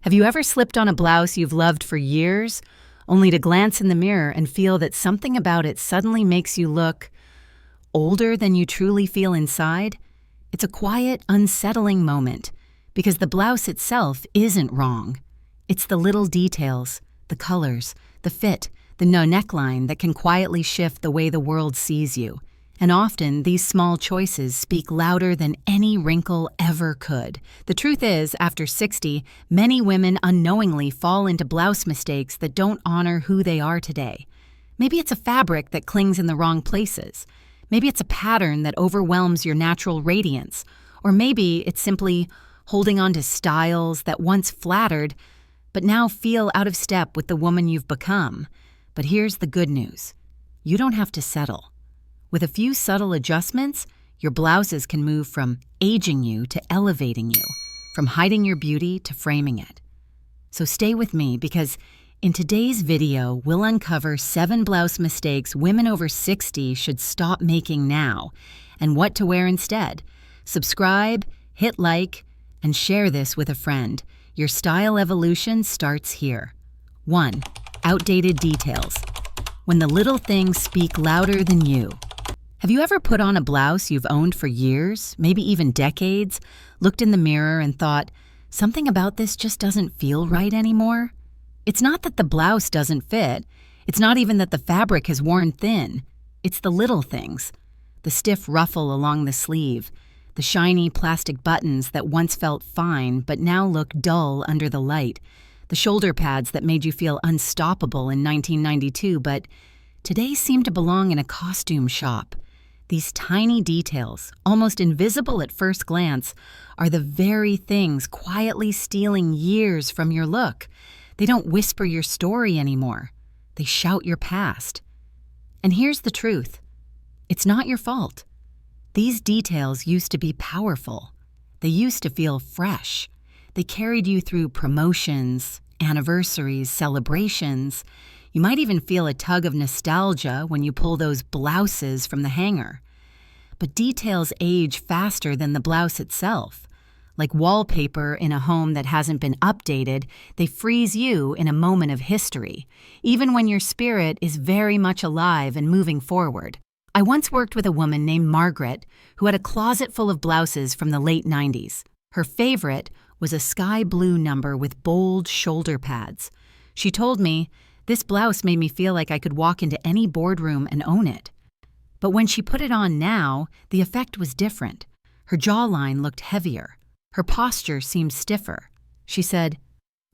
Have you ever slipped on a blouse you've loved for years, only to glance in the mirror and feel that something about it suddenly makes you look older than you truly feel inside? It's a quiet, unsettling moment, because the blouse itself isn't wrong. It's the little details, the colors, the fit, the neckline that can quietly shift the way the world sees you. And often, these small choices speak louder than any wrinkle ever could. The truth is, after 60, many women unknowingly fall into blouse mistakes that don't honor who they are today. Maybe it's a fabric that clings in the wrong places. Maybe it's a pattern that overwhelms your natural radiance. Or maybe it's simply holding on to styles that once flattered, but now feel out of step with the woman you've become. But here's the good news. You don't have to settle. With a few subtle adjustments, your blouses can move from aging you to elevating you, from hiding your beauty to framing it. So stay with me, because in today's video, we'll uncover 7 blouse mistakes women over 60 should stop making now, and what to wear instead. Subscribe, hit like, and share this with a friend. Your style evolution starts here. 1. Outdated details. When the little things speak louder than you. Have you ever put on a blouse you've owned for years, maybe even decades, looked in the mirror and thought, something about this just doesn't feel right anymore? It's not that the blouse doesn't fit. It's not even that the fabric has worn thin. It's the little things. The stiff ruffle along the sleeve, the shiny plastic buttons that once felt fine but now look dull under the light, the shoulder pads that made you feel unstoppable in 1992 but today seem to belong in a costume shop. These tiny details, almost invisible at first glance, are the very things quietly stealing years from your look. They don't whisper your story anymore. They shout your past. And here's the truth. It's not your fault. These details used to be powerful. They used to feel fresh. They carried you through promotions, anniversaries, celebrations. You might even feel a tug of nostalgia when you pull those blouses from the hanger. But details age faster than the blouse itself. Like wallpaper in a home that hasn't been updated, they freeze you in a moment of history, even when your spirit is very much alive and moving forward. I once worked with a woman named Margaret who had a closet full of blouses from the late 90s. Her favorite was a sky blue number with bold shoulder pads. She told me, "This blouse made me feel like I could walk into any boardroom and own it." But when she put it on now, the effect was different. Her jawline looked heavier. Her posture seemed stiffer. She said,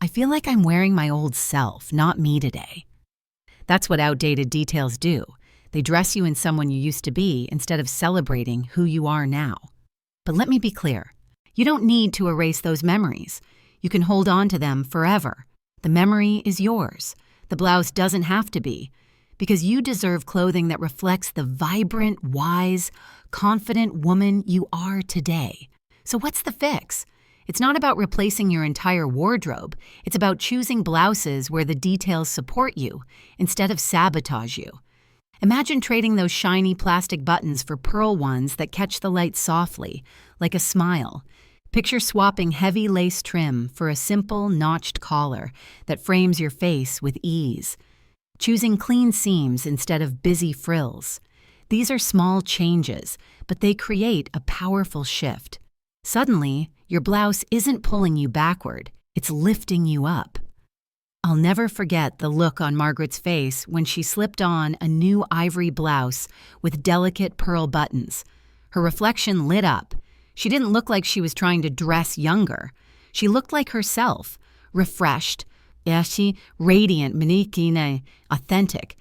"I feel like I'm wearing my old self, not me today." That's what outdated details do. They dress you in someone you used to be instead of celebrating who you are now. But let me be clear. You don't need to erase those memories. You can hold on to them forever. The memory is yours. The blouse doesn't have to be, because you deserve clothing that reflects the vibrant, wise, confident woman you are today. So what's the fix? It's not about replacing your entire wardrobe. It's about choosing blouses where the details support you instead of sabotage you. Imagine trading those shiny plastic buttons for pearl ones that catch the light softly, like a smile. Picture swapping heavy lace trim for a simple, notched collar that frames your face with ease. Choosing clean seams instead of busy frills. These are small changes, but they create a powerful shift. Suddenly, your blouse isn't pulling you backward, it's lifting you up. I'll never forget the look on Margaret's face when she slipped on a new ivory blouse with delicate pearl buttons. Her reflection lit up. She didn't look like she was trying to dress younger. She looked like herself, refreshed, radiant, manikine, authentic.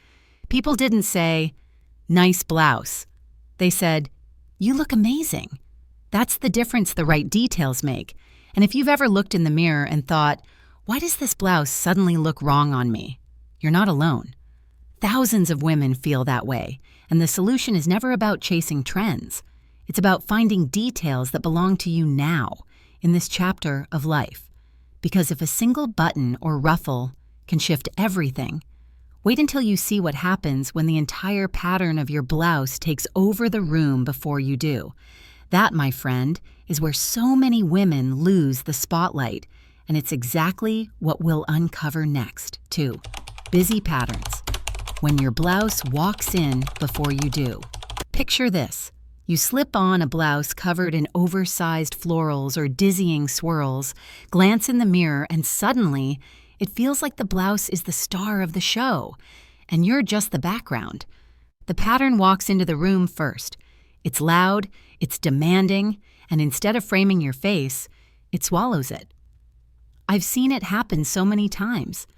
People didn't say, "Nice blouse." They said, "You look amazing." That's the difference the right details make. And if you've ever looked in the mirror and thought, "Why does this blouse suddenly look wrong on me?" You're not alone. Thousands of women feel that way, and the solution is never about chasing trends. It's about finding details that belong to you now, in this chapter of life. Because if a single button or ruffle can shift everything, wait until you see what happens when the entire pattern of your blouse takes over the room before you do. That, my friend, is where so many women lose the spotlight, And it's exactly what we'll uncover next, too. Busy patterns. When your blouse walks in before you do. Picture this. You slip on a blouse covered in oversized florals or dizzying swirls, glance in the mirror, and suddenly, it feels like the blouse is the star of the show, and you're just the background. The pattern walks into the room first. It's loud, it's demanding, and instead of framing your face, it swallows it. I've seen it happen so many times.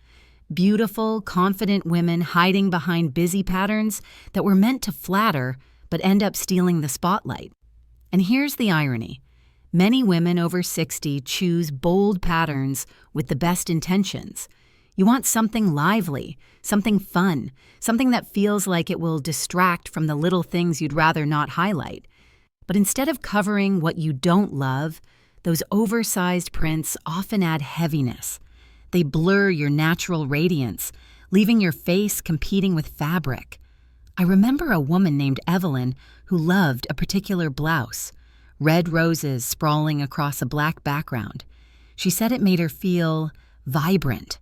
Beautiful, confident women hiding behind busy patterns that were meant to flatter but end up stealing the spotlight. And here's the irony. Many women over 60 choose bold patterns with the best intentions. You want something lively, something fun, something that feels like it will distract from the little things you'd rather not highlight. But instead of covering what you don't love, those oversized prints often add heaviness. They blur your natural radiance, leaving your face competing with fabric. I remember a woman named Evelyn who loved a particular blouse, red roses sprawling across a black background. She said it made her feel vibrant.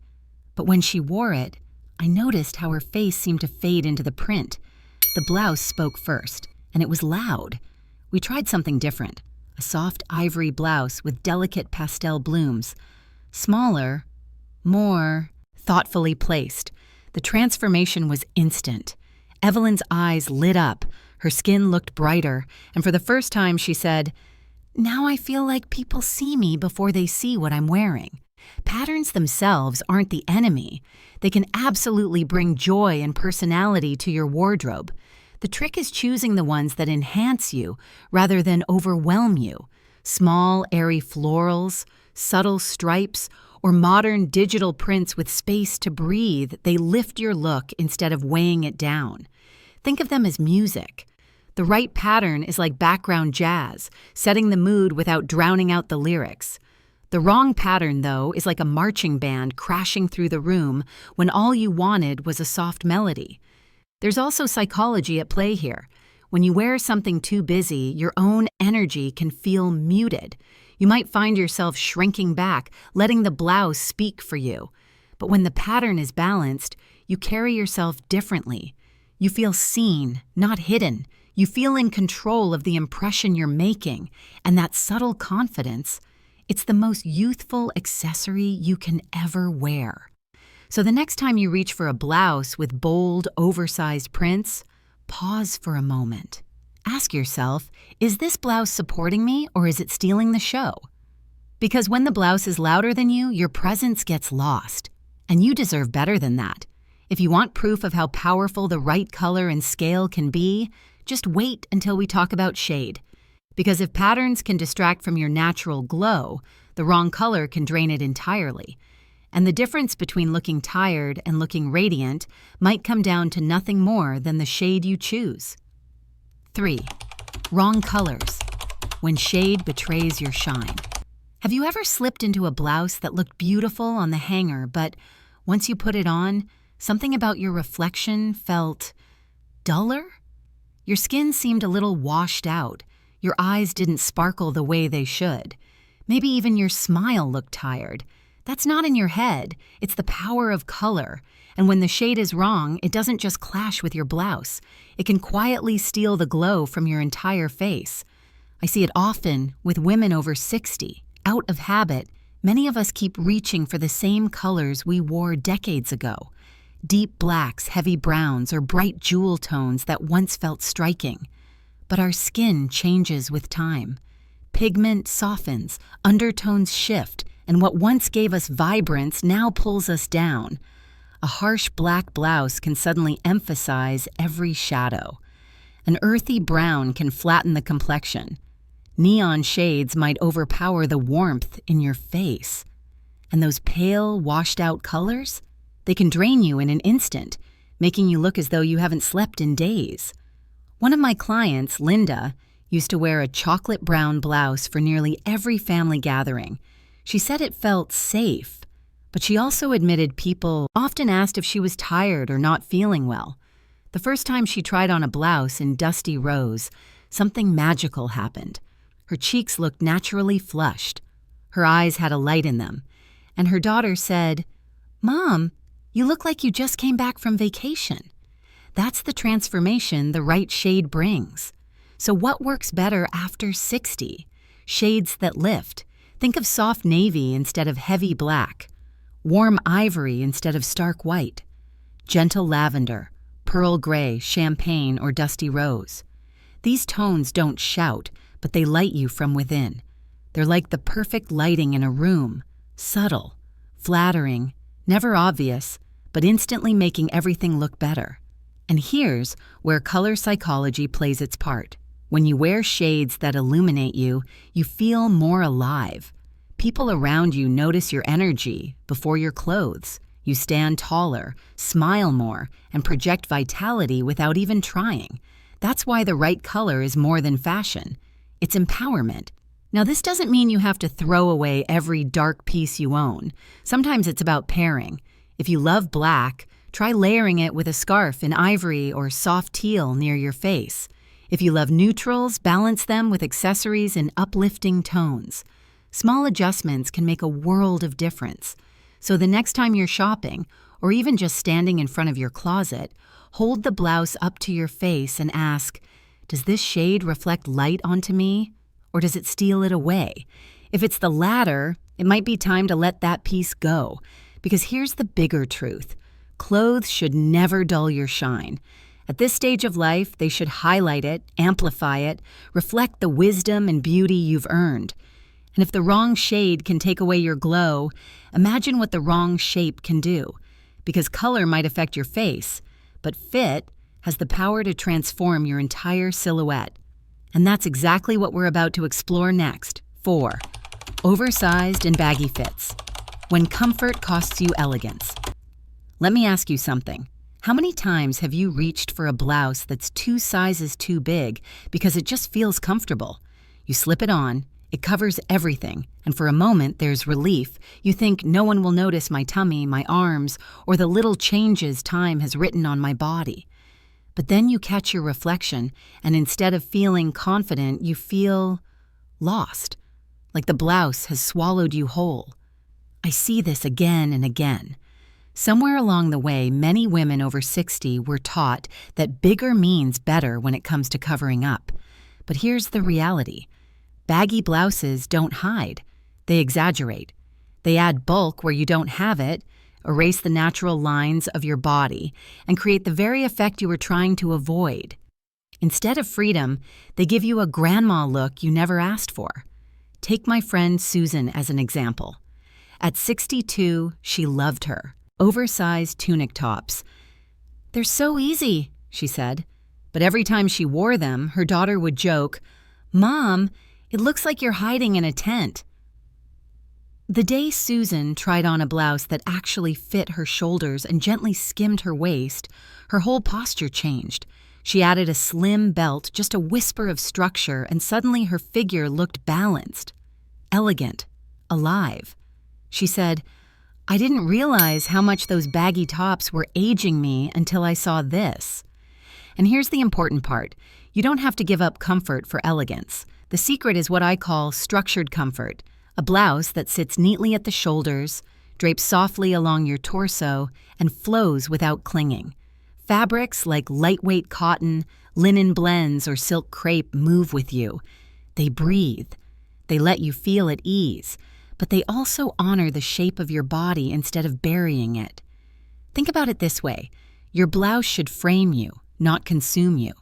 But when she wore it, I noticed how her face seemed to fade into the print. The blouse spoke first, and it was loud. We tried something different, a soft ivory blouse with delicate pastel blooms. Smaller, more thoughtfully placed. The transformation was instant. Evelyn's eyes lit up, her skin looked brighter, and for the first time she said, "Now I feel like people see me before they see what I'm wearing." Patterns themselves aren't the enemy. They can absolutely bring joy and personality to your wardrobe. The trick is choosing the ones that enhance you rather than overwhelm you. Small, airy florals, subtle stripes, or modern digital prints with space to breathe, they lift your look instead of weighing it down. Think of them as music. The right pattern is like background jazz, setting the mood without drowning out the lyrics. The wrong pattern, though, is like a marching band crashing through the room when all you wanted was a soft melody. There's also psychology at play here. When you wear something too busy, your own energy can feel muted. You might find yourself shrinking back, letting the blouse speak for you. But when the pattern is balanced, you carry yourself differently. You feel seen, not hidden. You feel in control of the impression you're making, and that subtle confidence, it's the most youthful accessory you can ever wear. So the next time you reach for a blouse with bold, oversized prints, pause for a moment. Ask yourself, is this blouse supporting me or is it stealing the show? Because when the blouse is louder than you, your presence gets lost. And you deserve better than that. If you want proof of how powerful the right color and scale can be, just wait until we talk about shade. Because if patterns can distract from your natural glow, the wrong color can drain it entirely. And the difference between looking tired and looking radiant might come down to nothing more than the shade you choose. 3. Wrong colors. When shade betrays your shine. Have you ever slipped into a blouse that looked beautiful on the hanger, but once you put it on, something about your reflection felt duller? Your skin seemed a little washed out. Your eyes didn't sparkle the way they should. Maybe even your smile looked tired. That's not in your head. It's the power of color. And when the shade is wrong, it doesn't just clash with your blouse. It can quietly steal the glow from your entire face. I see it often with women over 60. Out of habit, many of us keep reaching for the same colors we wore decades ago. Deep blacks, heavy browns, or bright jewel tones that once felt striking. But our skin changes with time. Pigment softens, undertones shift, and what once gave us vibrance now pulls us down. A harsh black blouse can suddenly emphasize every shadow. An earthy brown can flatten the complexion. Neon shades might overpower the warmth in your face. And those pale, washed-out colors? They can drain you in an instant, making you look as though you haven't slept in days. One of my clients, Linda, used to wear a chocolate brown blouse for nearly every family gathering. She said it felt safe, but she also admitted people often asked if she was tired or not feeling well. The first time she tried on a blouse in dusty rose, something magical happened. Her cheeks looked naturally flushed. Her eyes had a light in them. and her daughter said, "Mom, you look like you just came back from vacation." That's the transformation the right shade brings. So what works better after 60? Shades that lift. Think of soft navy instead of heavy black, warm ivory instead of stark white, gentle lavender, pearl gray, champagne, or dusty rose. These tones don't shout, but they light you from within. They're like the perfect lighting in a room, subtle, flattering, never obvious, but instantly making everything look better. And here's where color psychology plays its part. When you wear shades that illuminate you, you feel more alive. People around you notice your energy before your clothes. You stand taller, smile more, and project vitality without even trying. That's why the right color is more than fashion. It's empowerment. Now, this doesn't mean you have to throw away every dark piece you own. Sometimes it's about pairing. If you love black, try layering it with a scarf in ivory or soft teal near your face. If you love neutrals, balance them with accessories in uplifting tones. Small adjustments can make a world of difference. So the next time you're shopping, or even just standing in front of your closet, hold the blouse up to your face and ask, "Does this shade reflect light onto me, or does it steal it away?" If it's the latter, it might be time to let that piece go. Because here's the bigger truth. Clothes should never dull your shine. At this stage of life, they should highlight it, amplify it, reflect the wisdom and beauty you've earned. And if the wrong shade can take away your glow, imagine what the wrong shape can do. Because color might affect your face, but fit has the power to transform your entire silhouette. And that's exactly what we're about to explore next. 4. Oversized and baggy fits. When comfort costs you elegance. Let me ask you something. How many times have you reached for a blouse that's 2 sizes too big because it just feels comfortable? You slip it on, it covers everything, and for a moment there's relief. You think no one will notice my tummy, my arms, or the little changes time has written on my body. But then you catch your reflection, and instead of feeling confident, you feel lost, like the blouse has swallowed you whole. I see this again and again. Somewhere along the way, many women over 60 were taught that bigger means better when it comes to covering up. But here's the reality. Baggy blouses don't hide. They exaggerate. They add bulk where you don't have it, erase the natural lines of your body, and create the very effect you were trying to avoid. Instead of freedom, they give you a grandma look you never asked for. Take my friend Susan as an example. At 62, she loved her oversized tunic tops. "They're so easy," she said. But every time she wore them, her daughter would joke, "Mom, it looks like you're hiding in a tent." The day Susan tried on a blouse that actually fit her shoulders and gently skimmed her waist, her whole posture changed. She added a slim belt, just a whisper of structure, and suddenly her figure looked balanced, elegant, alive. She said, "I didn't realize how much those baggy tops were aging me until I saw this." And here's the important part. You don't have to give up comfort for elegance. The secret is what I call structured comfort, a blouse that sits neatly at the shoulders, drapes softly along your torso, and flows without clinging. Fabrics like lightweight cotton, linen blends, or silk crepe move with you. They breathe. They let you feel at ease, but they also honor the shape of your body instead of burying it. Think about it this way. Your blouse should frame you, not consume you.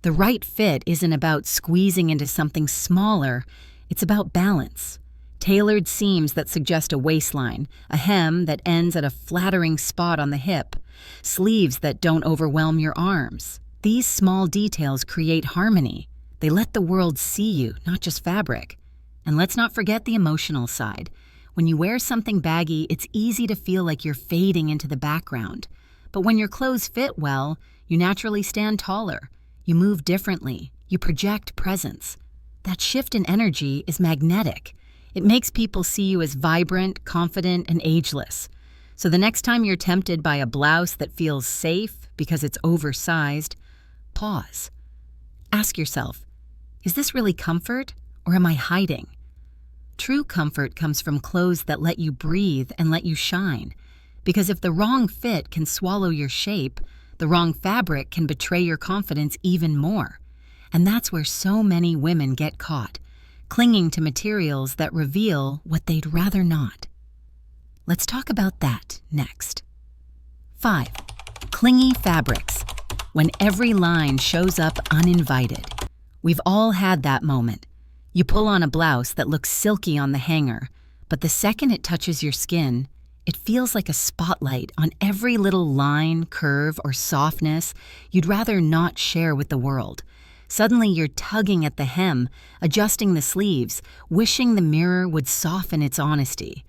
The right fit isn't about squeezing into something smaller, it's about balance. Tailored seams that suggest a waistline, a hem that ends at a flattering spot on the hip, sleeves that don't overwhelm your arms. These small details create harmony. They let the world see you, not just fabric. And let's not forget the emotional side. When you wear something baggy, it's easy to feel like you're fading into the background. But when your clothes fit well, you naturally stand taller. You move differently. You project presence. That shift in energy is magnetic. It makes people see you as vibrant, confident, and ageless. So the next time you're tempted by a blouse that feels safe because it's oversized, pause. Ask yourself, is this really comfort or am I hiding? True comfort comes from clothes that let you breathe and let you shine. Because if the wrong fit can swallow your shape, the wrong fabric can betray your confidence even more. And that's where so many women get caught, clinging to materials that reveal what they'd rather not. Let's talk about that next. 5. Clingy fabrics. When every line shows up uninvited. We've all had that moment. You pull on a blouse that looks silky on the hanger, but the second it touches your skin, it feels like a spotlight on every little line, curve, or softness you'd rather not share with the world. Suddenly you're tugging at the hem, adjusting the sleeves, wishing the mirror would soften its honesty.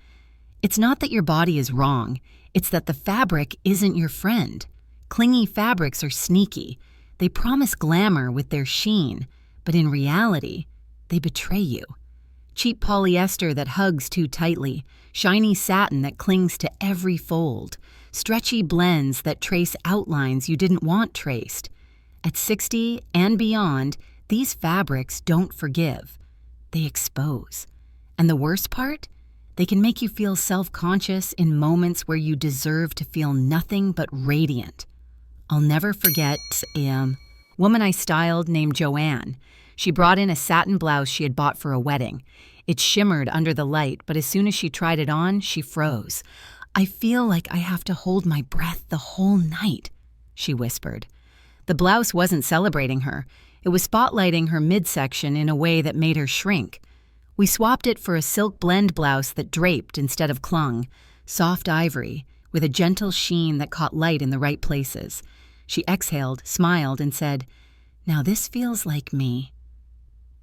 It's not that your body is wrong, it's that the fabric isn't your friend. Clingy fabrics are sneaky. They promise glamour with their sheen, but in reality, they betray you. Cheap polyester that hugs too tightly, shiny satin that clings to every fold, stretchy blends that trace outlines you didn't want traced. At 60 and beyond, these fabrics don't forgive. They expose. And the worst part? They can make you feel self-conscious in moments where you deserve to feel nothing but radiant. I'll never forget a woman I styled named Joanne. She brought in a satin blouse she had bought for a wedding. It shimmered under the light, but as soon as she tried it on, she froze. "I feel like I have to hold my breath the whole night," she whispered. The blouse wasn't celebrating her. It was spotlighting her midsection in a way that made her shrink. We swapped it for a silk blend blouse that draped instead of clung, soft ivory, with a gentle sheen that caught light in the right places. She exhaled, smiled, and said, "Now this feels like me."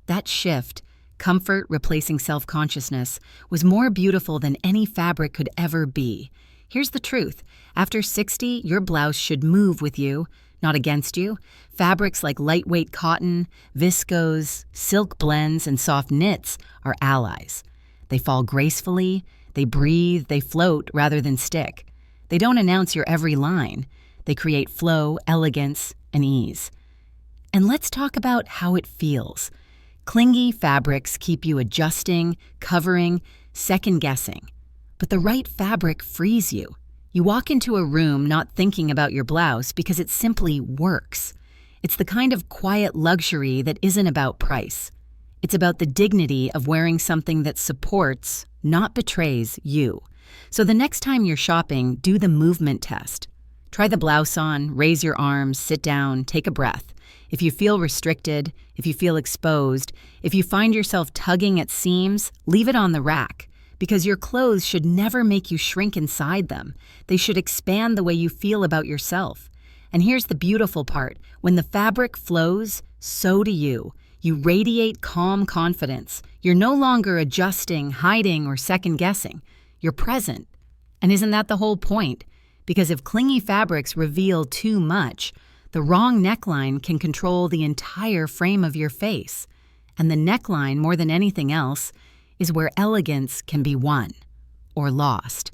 That shift, comfort replacing self-consciousness, was more beautiful than any fabric could ever be. Here's the truth. After 60, your blouse should move with you, not against you. Fabrics like lightweight cotton, viscose, silk blends, and soft knits are allies. They fall gracefully, they breathe, they float rather than stick. They don't announce your every line. They create flow, elegance, and ease. And let's talk about how it feels. Clingy fabrics keep you adjusting, covering, second-guessing. But the right fabric frees you. You walk into a room not thinking about your blouse because it simply works. It's the kind of quiet luxury that isn't about price. It's about the dignity of wearing something that supports, not betrays, you. So the next time you're shopping, do the movement test. Try the blouse on, raise your arms, sit down, take a breath. If you feel restricted, if you feel exposed, if you find yourself tugging at seams, leave it on the rack. Because your clothes should never make you shrink inside them. They should expand the way you feel about yourself. And here's the beautiful part. When the fabric flows, so do you. You radiate calm confidence. You're no longer adjusting, hiding, or second-guessing. You're present. And isn't that the whole point? Because if clingy fabrics reveal too much, the wrong neckline can control the entire frame of your face. And the neckline, more than anything else, is where elegance can be won or lost.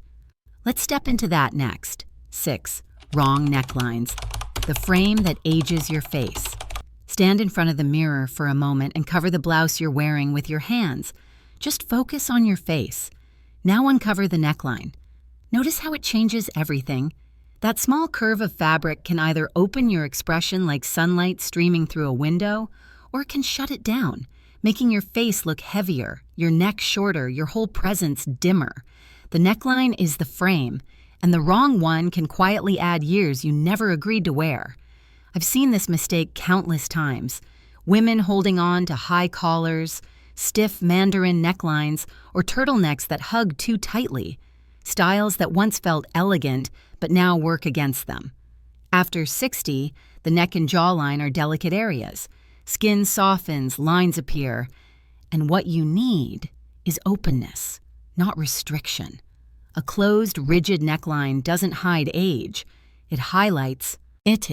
Let's step into that next. 6. Wrong necklines. The frame that ages your face. Stand in front of the mirror for a moment and cover the blouse you're wearing with your hands. Just focus on your face. Now uncover the neckline. Notice how it changes everything. That small curve of fabric can either open your expression like sunlight streaming through a window, or it can shut it down, making your face look heavier, your neck shorter, your whole presence dimmer. The neckline is the frame, and the wrong one can quietly add years you never agreed to wear. I've seen this mistake countless times. Women holding on to high collars, stiff mandarin necklines, or turtlenecks that hug too tightly. Styles that once felt elegant, but now work against them. After 60, the neck and jawline are delicate areas. Skin softens, lines appear, and what you need is openness, not restriction. A closed, rigid neckline doesn't hide age. It highlights it.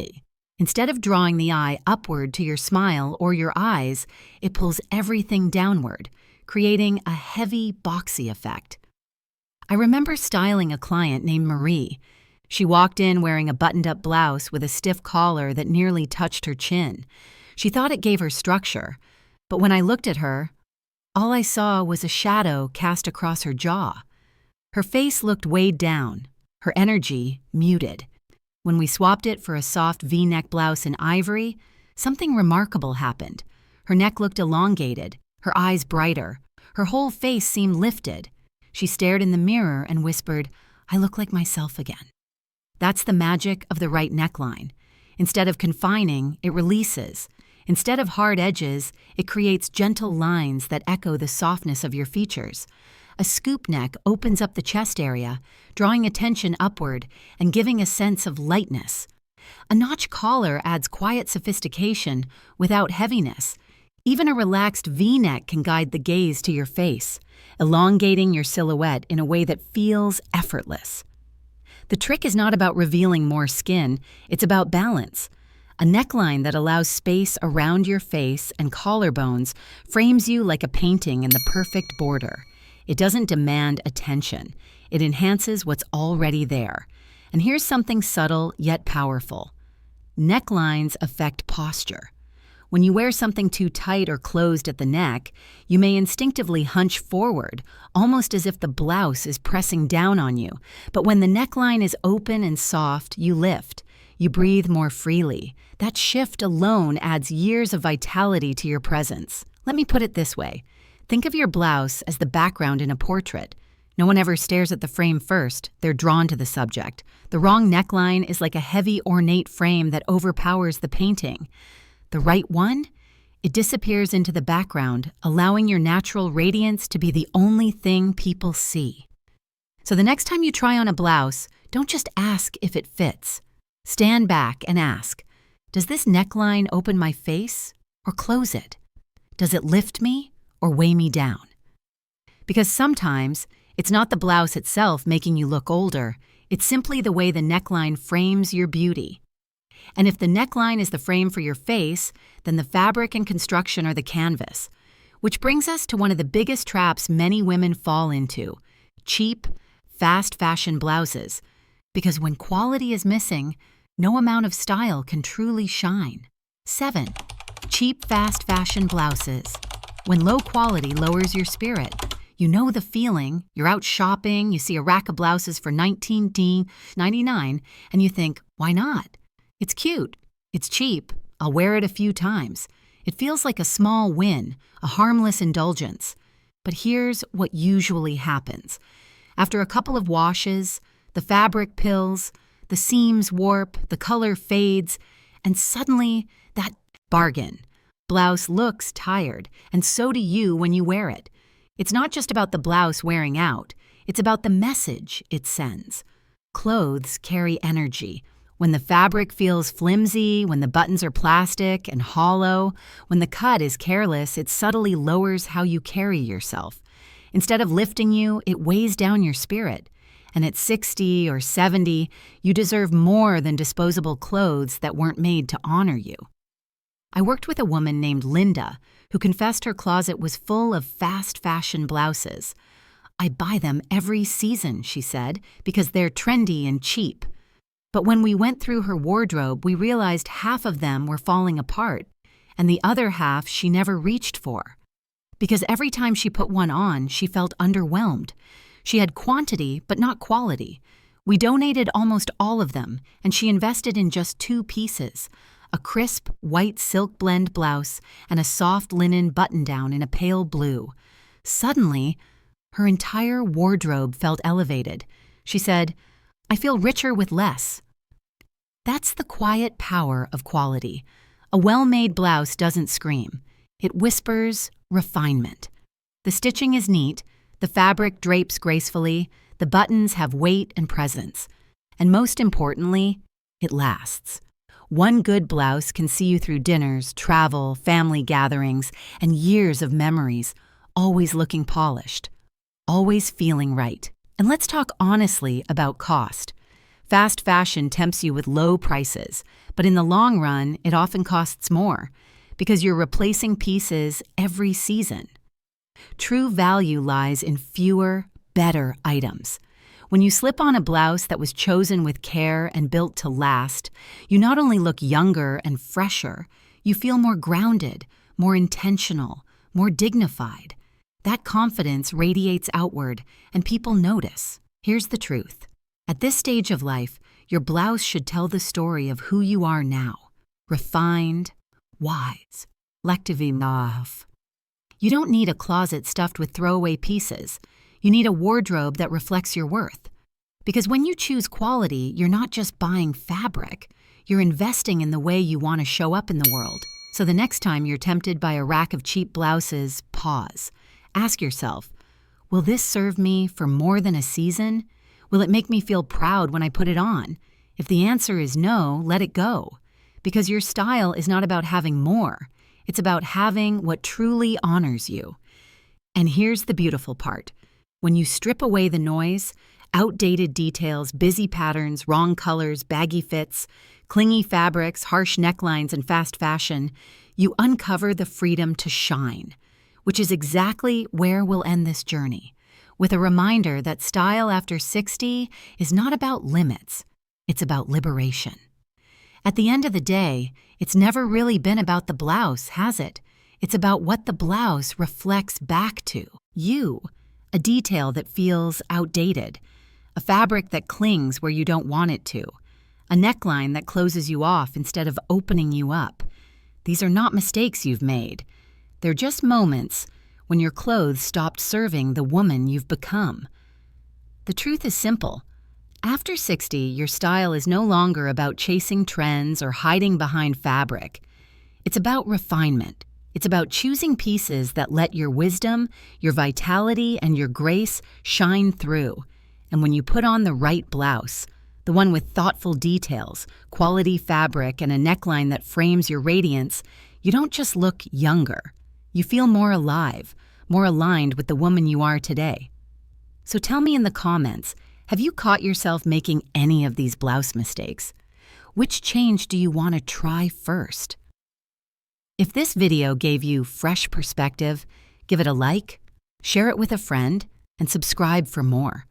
Instead of drawing the eye upward to your smile or your eyes, it pulls everything downward, creating a heavy, boxy effect. I remember styling a client named Marie. She walked in wearing a buttoned-up blouse with a stiff collar that nearly touched her chin. She thought it gave her structure, but when I looked at her, all I saw was a shadow cast across her jaw. Her face looked weighed down, her energy muted. When we swapped it for a soft V-neck blouse in ivory, something remarkable happened. Her neck looked elongated, her eyes brighter, her whole face seemed lifted. She stared in the mirror and whispered, "I look like myself again." That's the magic of the right neckline. Instead of confining, it releases. Instead of hard edges, it creates gentle lines that echo the softness of your features. A scoop neck opens up the chest area, drawing attention upward and giving a sense of lightness. A notch collar adds quiet sophistication without heaviness. Even a relaxed V-neck can guide the gaze to your face, elongating your silhouette in a way that feels effortless. The trick is not about revealing more skin, it's about balance. A neckline that allows space around your face and collarbones frames you like a painting in the perfect border. It doesn't demand attention. It enhances what's already there. And here's something subtle yet powerful. Necklines affect posture. When you wear something too tight or closed at the neck, you may instinctively hunch forward, almost as if the blouse is pressing down on you. But when the neckline is open and soft, you lift. You breathe more freely. That shift alone adds years of vitality to your presence. Let me put it this way. Think of your blouse as the background in a portrait. No one ever stares at the frame first, they're drawn to the subject. The wrong neckline is like a heavy, ornate frame that overpowers the painting. The right one? It disappears into the background, allowing your natural radiance to be the only thing people see. So the next time you try on a blouse, don't just ask if it fits. Stand back and ask, does this neckline open my face or close it? Does it lift me or weigh me down? Because sometimes it's not the blouse itself making you look older, it's simply the way the neckline frames your beauty. And if the neckline is the frame for your face, then the fabric and construction are the canvas. Which brings us to one of the biggest traps many women fall into: cheap, fast fashion blouses. Because when quality is missing, no amount of style can truly shine. 7. Cheap, fast fashion blouses. When low quality lowers your spirit. You know the feeling. You're out shopping, you see a rack of blouses for $19.99, and you think, why not? It's cute. It's cheap. I'll wear it a few times. It feels like a small win, a harmless indulgence. But here's what usually happens. After a couple of washes, the fabric pills, the seams warp, the color fades, and suddenly that bargain blouse looks tired, and so do you when you wear it. It's not just about the blouse wearing out, it's about the message it sends. Clothes carry energy. When the fabric feels flimsy, when the buttons are plastic and hollow, when the cut is careless, it subtly lowers how you carry yourself. Instead of lifting you, it weighs down your spirit. And at 60 or 70, you deserve more than disposable clothes that weren't made to honor you. I worked with a woman named Linda, who confessed her closet was full of fast fashion blouses. I buy them every season, she said, because they're trendy and cheap. But when we went through her wardrobe, we realized half of them were falling apart, and the other half she never reached for. Because every time she put one on, she felt underwhelmed. She had quantity, but not quality. We donated almost all of them, and she invested in just 2 pieces, a crisp white silk blend blouse and a soft linen button-down in a pale blue. Suddenly, her entire wardrobe felt elevated. She said, "I feel richer with less." That's the quiet power of quality. A well-made blouse doesn't scream. It whispers refinement. The stitching is neat, the fabric drapes gracefully, the buttons have weight and presence. And most importantly, it lasts. One good blouse can see you through dinners, travel, family gatherings, and years of memories, always looking polished, always feeling right. And let's talk honestly about cost. Fast fashion tempts you with low prices, but in the long run, it often costs more because you're replacing pieces every season. True value lies in fewer, better items. When you slip on a blouse that was chosen with care and built to last, you not only look younger and fresher, you feel more grounded, more intentional, more dignified. That confidence radiates outward, and people notice. Here's the truth. At this stage of life, your blouse should tell the story of who you are now. Refined, wise, lectivimov. You don't need a closet stuffed with throwaway pieces. You need a wardrobe that reflects your worth. Because when you choose quality, you're not just buying fabric, you're investing in the way you want to show up in the world. So the next time you're tempted by a rack of cheap blouses, pause. Ask yourself, will this serve me for more than a season? Will it make me feel proud when I put it on? If the answer is no, let it go. Because your style is not about having more. It's about having what truly honors you. And here's the beautiful part. When you strip away the noise, outdated details, busy patterns, wrong colors, baggy fits, clingy fabrics, harsh necklines, and fast fashion, you uncover the freedom to shine, which is exactly where we'll end this journey, with a reminder that style after 60 is not about limits, it's about liberation. At the end of the day, it's never really been about the blouse, has it? It's about what the blouse reflects back to you, a detail that feels outdated, a fabric that clings where you don't want it to, a neckline that closes you off instead of opening you up. These are not mistakes you've made. They're just moments when your clothes stopped serving the woman you've become. The truth is simple. After 60, your style is no longer about chasing trends or hiding behind fabric. It's about refinement. It's about choosing pieces that let your wisdom, your vitality, and your grace shine through. And when you put on the right blouse, the one with thoughtful details, quality fabric, and a neckline that frames your radiance, you don't just look younger. You feel more alive, more aligned with the woman you are today. So tell me in the comments, have you caught yourself making any of these blouse mistakes? Which change do you want to try first? If this video gave you fresh perspective, give it a like, share it with a friend, and subscribe for more.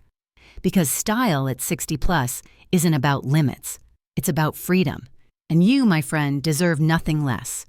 Because style at 60 plus isn't about limits, it's about freedom. And you, my friend, deserve nothing less.